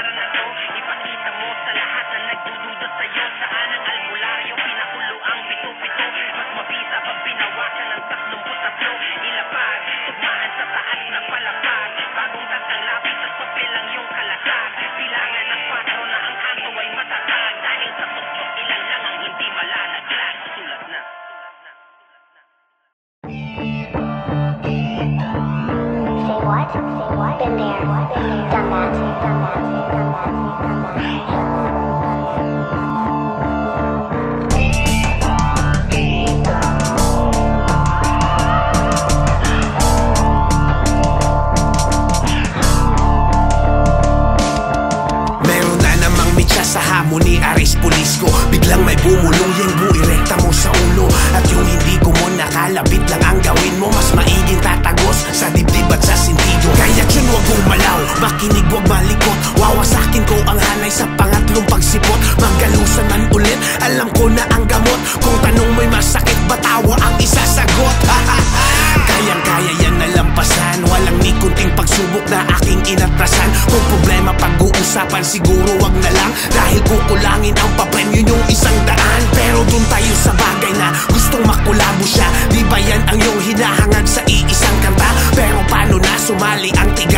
para na to. Ipakita mo sa lahat na nagdududa sa'yo. Saan ang albularyo, pinakulo ang pito-pito. Mas mabisa pag binawasan ng 33. Ilapag, tugmaan sa taas na palapag. Bagong tatang lapis at papel lang yung kalatag. Bilangan ng 4 na ang kanto ay matatag. Dahil sa tuktok ilan lang ang hindi malalaglag. Sulat na. Say what? Been there. Done that. Meron na namang mitya sa hamon ni Aris Pulisco. Biglang may bumulong yung buirekta mo sa ulo. At yung hindi ko mo nakalabit lang ang gawin mo. Mas maiging tatagos sa dibdib at sa sentido. Kaya yun wag gumalaw, makinig wag malikot. Wawasakin ko ang hanay sa pangatlong pagsipot. Magalusan man ulit, alam ko na ang gamot. Kung tanong mo'y masakit ba tawa ang isasagot. Kayang-kaya yan nalampasan. Walang ni kunting pagsubok na aking inatrasan. Kung problema pag-uusapan siguro wag na lang. Dahil kukulangin ang papremyo yung 100. Pero dun tayo sa bagay na gustong makulabo siya. Di ba yan ang iyong hinahangad sa iisang kanta? Pero paano na sumali ang tiga